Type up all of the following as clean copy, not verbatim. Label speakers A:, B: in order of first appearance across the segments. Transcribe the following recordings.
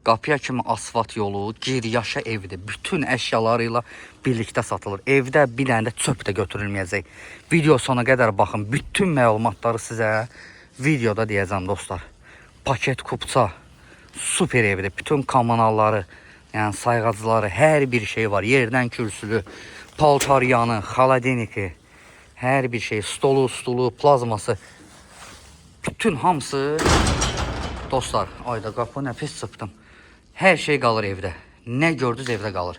A: Qapıya kimi asfalt yolu, giriyaşa evdir. Bütün əşyalarıyla birlikdə satılır. Evdə bir dənə də çöp də götürülməyəcək. Video sona qədər baxın. Bütün məlumatları sizə videoda deyəcəm dostlar. Paket kupça, super evdir. Bütün kommunalları, yəni sayğacları, hər bir şey var. Yerdən kürsülü, paltaryanı, xaladeniki, hər bir şey, stolu, plazması. Bütün hamısı dostlar. Ayda qapı nə pis sıpdım. Hər şey qalır evdə. Nə gördünüz evdə qalır.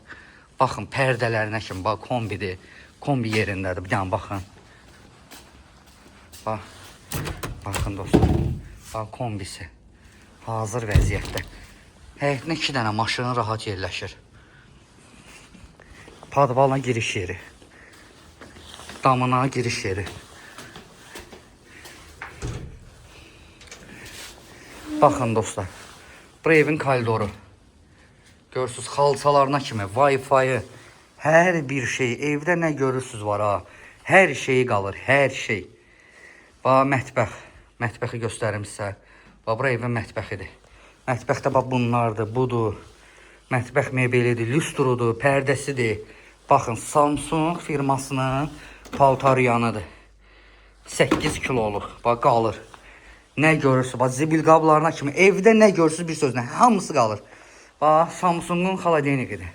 A: Baxın pərdələrinə kimi, bax kombidir. Kombi yerindədir. Bir dənə baxın. Baxın dostlar. Bax kombisi. Hazır vəziyyətdə. Həyətinə 2 dənə maşının rahat yerləşir. Padvalına giriş yeri. Damına giriş yeri. Baxın dostlar. Bu evin koridoru. Görürsünüz xalçalarına kimi, Wi-Fi, hər bir şey. Evdə nə görürsünüz var ha. Hər şey qalır, hər şey. Bax mətbəx. Mətbəxi göstərim sizə. Bax bura evin mətbəxidir. Mətbəxdə bax bunlardır, budur. Mətbəx mebelidir, lüstrudur, pərdəsidir. Baxın Samsung firmasının paltaryanıdır. 8 kiloluq. Bax qalır. Nə görürsünüz? Bax zibil qablarına kimi. Evdə nə görürsünüz bir sözlə. Hamısı qalır. Bax Samsung'un xaladenikidir.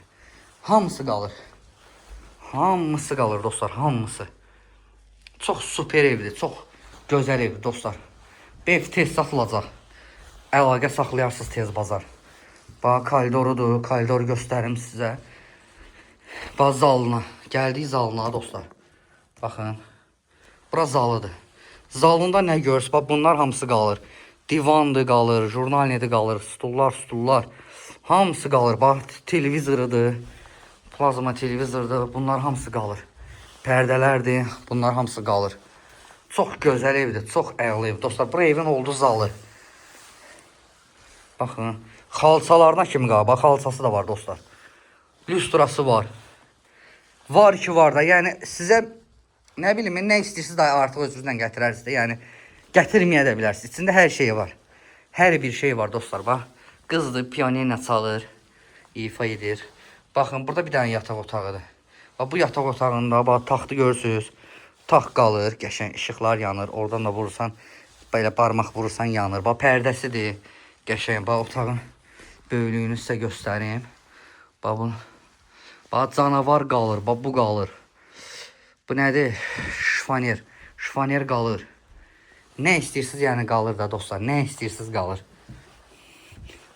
A: Hamısı qalır. Hamısı qalır dostlar. Hamısı. Çox super evdir. Çox gözəl evdir dostlar. Ev tez satılacaq. Əlaqə saxlayarsınız tez bazar. Bax koridorudur. Koridoru göstərim sizə. Bax zalına. Gəldik zalına dostlar. Baxın. Bura zalıdır. Zalında nə görürsünüz? Bax bunlar hamısı qalır. Divandır qalır, jurnalnidir qalır, stullar. Hamısı qalır. Bax televizorıdır. Plazma televizordur. Bunlar hamısı qalır. Pərdələrdir. Bunlar hamısı qalır. Çox gözəl evdir. Çox əla ev. Dostlar, bu evin olduğu zalı. Baxın. Xalçalarına kimi qalır. Bax xalçası da var dostlar. Lüstrası var. Var ki var da. Yəni sizə nə bilim, nə istəyirsiniz də artıq özünüzlə gətirərsiniz də. Yəni gətirməyə də bilərsiniz. İçində hər şey var. Hər bir şey var dostlar. Bax. Qızdır, pianoyla çalır. İfa edir. Baxın, burada bir dənə yataq otağıdır. Bax bu yataq otağında bax taxtı görürsünüz. Taxt qalır, qəşəng işıqlar yanır. Oradan da vurursan, belə barmaq vurursan yanır. Bax pərdəsidir. Qəşəng. Bax otağın böyüklüyünü sizə göstərim. Bax bu. Bax canavar qalır. Bax bu qalır. Bu nədir? Şifaner. Şifaner qalır. Nə istəyirsiniz yəni qalır da dostlar. Nə istəyirsiniz qalır.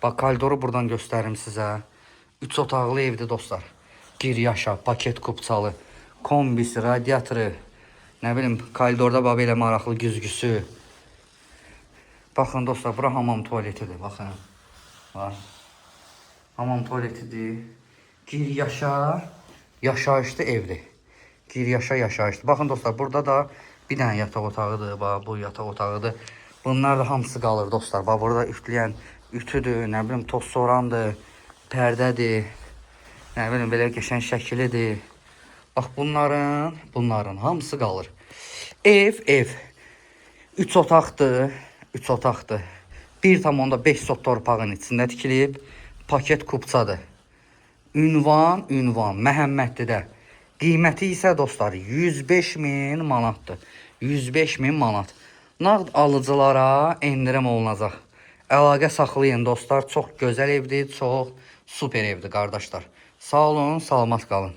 A: Bax koridoru buradan göstərim sizə. 3 otaqlı evdir dostlar. Giryaşa, paket kupçalı, kombisi, radiatoru. Nə bilim koridorda bax belə maraqlı güzgüsü. Baxın dostlar, bura hamam tualetidir. Baxın. Var. Hamam tualetidir. Giryaşa, yaşayışlı evdir. Giryaşa, yaşayışlı. Baxın dostlar, burada da bir dənə yataq otağıdır. Bax bu yataq otağıdır. Bunlar da hamısı qalır dostlar. Bax burada üfləyən ütüdür, nə bilim toz sorandır, pərdədir. Nə bilim belə qəşəng şəkilidir. Bax bunların hamısı qalır. Ev. 3 otaqdır. 3 otaqdır. 1,5 sot torpağın içində tikilib. Paket kupçadır. Ünvan Məhəmmədlidə. Qiyməti isə dostlar 105.000 manatdır. 105.000 manat. Nağd alıcılara endirim olunacaq. Əlaqə saxlayın dostlar. Çox gözəl evdir, çox super evdir qardaşlar. Sağ olun, salamat qalın.